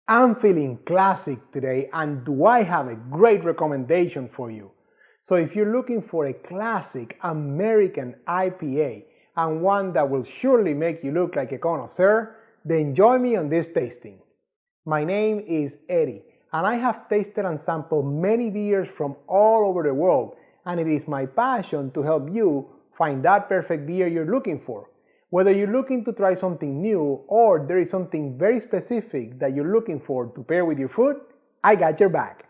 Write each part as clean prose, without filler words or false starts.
I'm feeling classic today, and do I have a great recommendation for you. So if you're looking for a classic American IPA and one that will surely make you look like a connoisseur, then join me on this tasting. My name is Eddie, and I have tasted and sampled many beers from all over the world, and it is my passion to help you find that perfect beer you're looking for. Whether you're looking to try something new or there is something very specific that you're looking for to pair with your food, I got your back.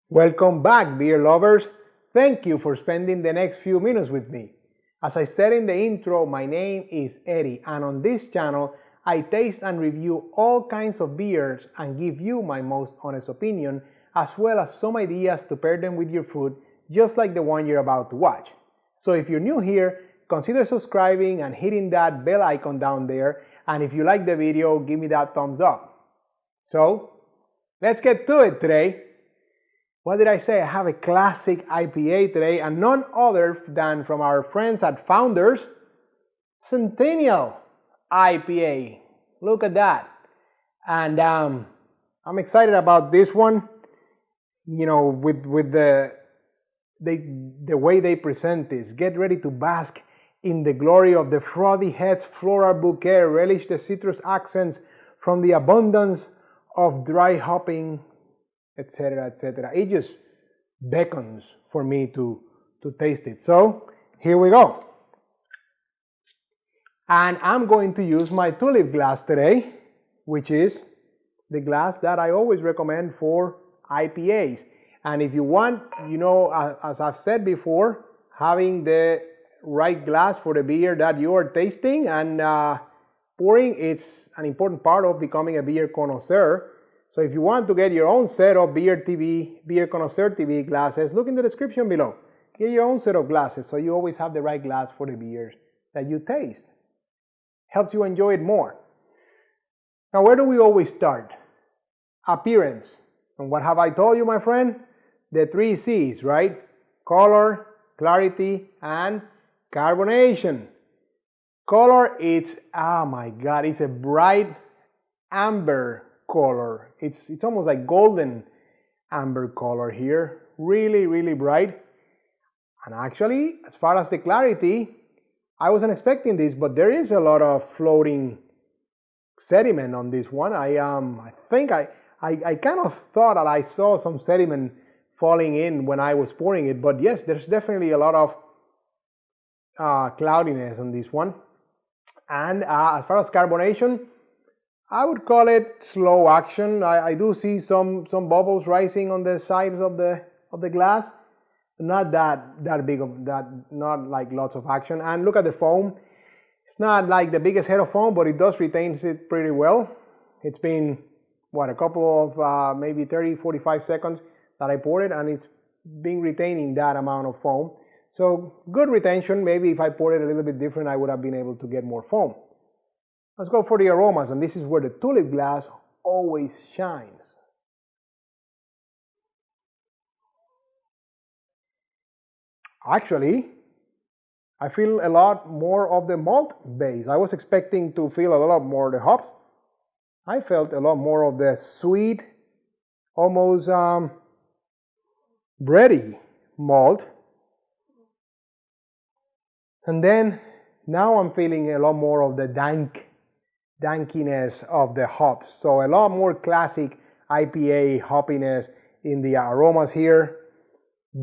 Welcome back, beer lovers. Thank you for spending the next few minutes with me. As I said in the intro, my name is Eddie, and on this channel, I taste and review all kinds of beers and give you my most honest opinion, as well as some ideas to pair them with your food, just like the one you're about to watch. So if you're new here, consider subscribing and hitting that bell icon down there, and if you like the video, give me that thumbs up. So, let's get to it today. What did I say? I have a classic IPA today, and none other than from our friends at Founders, Centennial IPA. Look at that. And I'm excited about this one, you know, with the way they present this. Get ready to bask in the glory of the frothy head's floral bouquet. Relish the citrus accents from the abundance of dry hopping, etc., etc. It just beckons for me to taste it. So here we go. And I'm going to use my tulip glass today, which is the glass that I always recommend for IPAs. And if you want, you know, as I've said before, having the right glass for the beer that you are tasting and pouring, it's an important part of becoming a beer connoisseur. So if you want to get your own set of Beer Connoisseur TV glasses, look in the description below. Get your own set of glasses so you always have the right glass for the beers that you taste. Helps you enjoy it more. Now, where do we always start? Appearance. And what have I told you, my friend? The 3 C's, right? Color, clarity, and carbonation. Color, it's, oh my God, it's a bright amber color. It's almost like golden amber color here. Really, really bright. And actually, as far as the clarity, I wasn't expecting this, but there is a lot of floating sediment on this one. I think I kind of thought that I saw some sediment falling in when I was pouring it, but yes, there's definitely a lot of cloudiness on this one. And as far as carbonation, I would call it slow action. I do see some bubbles rising on the sides of the glass. Not that big of that, not like lots of action. And look at the foam. It's not like the biggest head of foam, but it does retain it pretty well. It's been, what, a couple of maybe 30-45 seconds that I poured it, and it's been retaining that amount of foam. So good retention. Maybe if I poured it a little bit different, I would have been able to get more foam. Let's go for the aromas, and this is where the tulip glass always shines. Actually, I feel a lot more of the malt base. I was expecting to feel a lot more of the hops. I felt a lot more of the sweet, almost bready malt. And then now I'm feeling a lot more of the dankiness of the hops. So a lot more classic IPA hoppiness in the aromas here.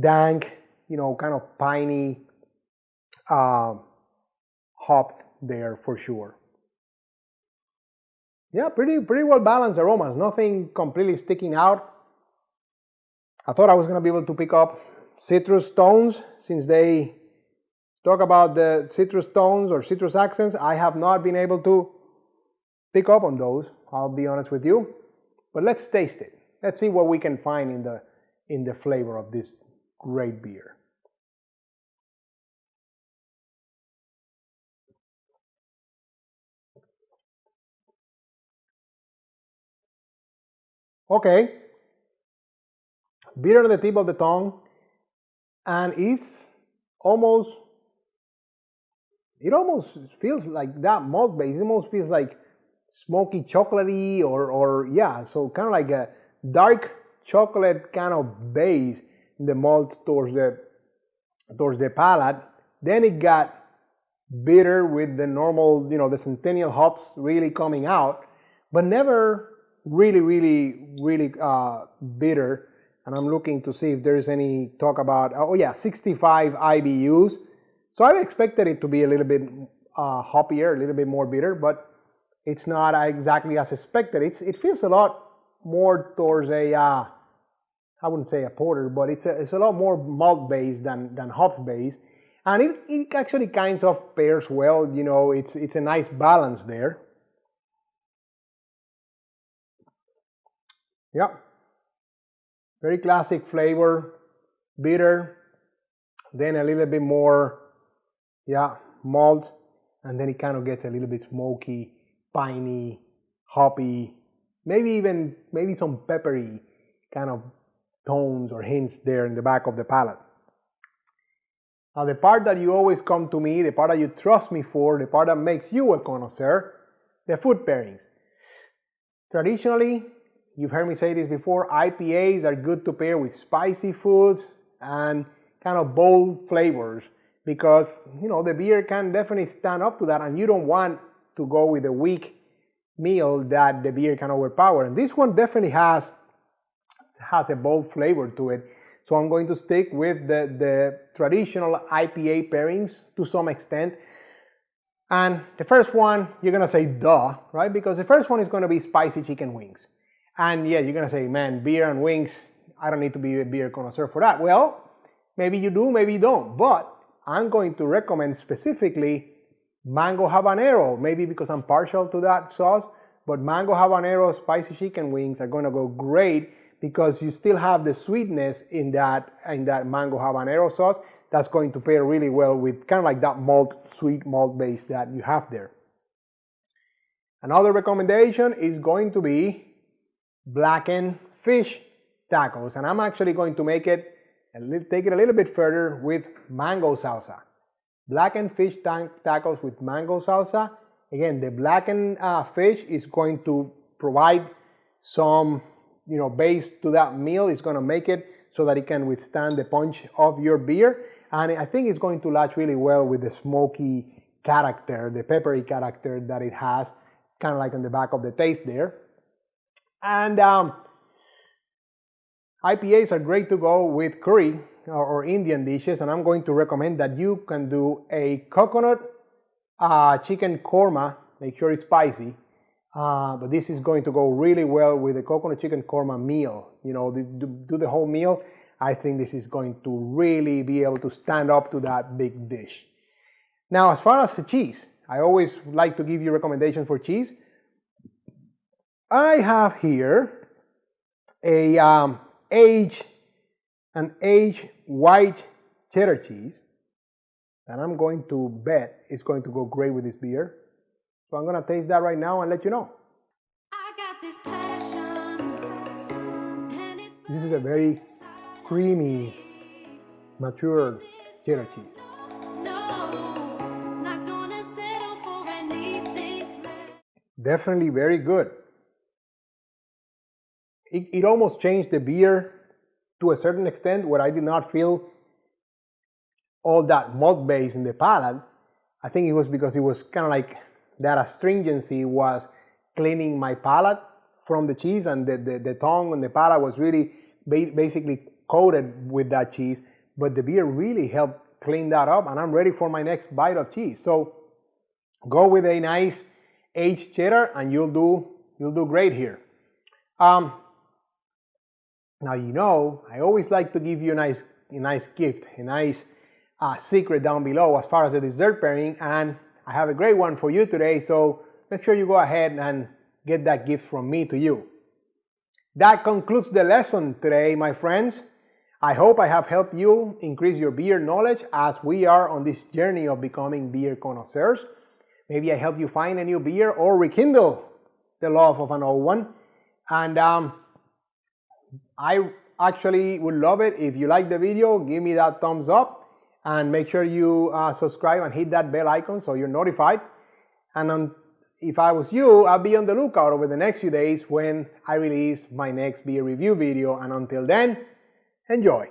Dank, you know, kind of piney hops there for sure. Yeah, pretty well balanced aromas. Nothing completely sticking out. I thought I was going to be able to pick up citrus tones since they talk about the citrus tones or citrus accents. I have not been able to pick up on those, I'll be honest with you. But let's taste it. Let's see what we can find in the flavor of this great beer. Okay, bitter on the tip of the tongue, and almost, it almost feels like that malt base. It almost feels like smoky chocolatey or yeah, so kind of like a dark chocolate kind of base in the malt towards the palate. Then it got bitter with the normal, the Centennial hops really coming out, but never really bitter. And I'm looking to see if there's any talk about, oh yeah, 65 IBUs. So I expected it to be a little bit hoppier, a little bit more bitter, but it's not exactly as expected. It feels a lot more towards a, I wouldn't say a porter, but it's a lot more malt based than hops based. And it actually kind of pairs well, it's a nice balance there. Yeah, very classic flavor, bitter, then a little bit more, yeah, malt, and then it kind of gets a little bit smoky, piney, hoppy, maybe some peppery kind of tones or hints there in the back of the palate. Now the part that you always come to me, the part that you trust me for, the part that makes you a connoisseur, the food pairings. Traditionally, you've heard me say this before, IPAs are good to pair with spicy foods and kind of bold flavors because, the beer can definitely stand up to that, and you don't want to go with a weak meal that the beer can overpower. And this one definitely has a bold flavor to it. So I'm going to stick with the traditional IPA pairings to some extent. And the first one, you're going to say duh, right? Because the first one is going to be spicy chicken wings. And yeah, you're going to say, man, beer and wings, I don't need to be a beer connoisseur for that. Well, maybe you do, maybe you don't. But I'm going to recommend specifically mango habanero, maybe because I'm partial to that sauce. But mango habanero spicy chicken wings are going to go great because you still have the sweetness in that mango habanero sauce. That's going to pair really well with kind of like that sweet malt base that you have there. Another recommendation is going to be blackened fish tacos, and I'm actually going to take it a little bit further with mango salsa. Blackened fish tacos with mango salsa. Again, the blackened fish is going to provide some base to that meal. It's going to make it so that it can withstand the punch of your beer, and I think it's going to latch really well with the smoky character, the peppery character that it has, kind of like on the back of the taste there. And IPAs are great to go with curry or Indian dishes, and I'm going to recommend that you can do a coconut chicken korma. Make sure it's spicy. But this is going to go really well with the coconut chicken korma meal. Do the whole meal. I think this is going to really be able to stand up to that big dish. Now, as far as the cheese, I always like to give you recommendations for cheese. I have here an aged white cheddar cheese, and I'm going to bet it's going to go great with this beer. So I'm going to taste that right now and let you know. I got this passion, this is a very creamy, mature cheddar cheese. Definitely very good. It almost changed the beer to a certain extent where I did not feel all that malt base in the palate. I think it was because it was kind of like that astringency was cleaning my palate from the cheese, and the tongue and the palate was really basically coated with that cheese, but the beer really helped clean that up, and I'm ready for my next bite of cheese. So go with a nice aged cheddar and you'll do great here. Now, I always like to give you a nice gift, a nice secret down below as far as the dessert pairing, and I have a great one for you today, so make sure you go ahead and get that gift from me to you. That concludes the lesson today, my friends. I hope I have helped you increase your beer knowledge as we are on this journey of becoming beer connoisseurs. Maybe I helped you find a new beer or rekindle the love of an old one. And I actually would love it if you like the video, give me that thumbs up, and make sure you subscribe and hit that bell icon so you're notified. And if I was you, I'll be on the lookout over the next few days when I release my next beer review video. And until then, enjoy!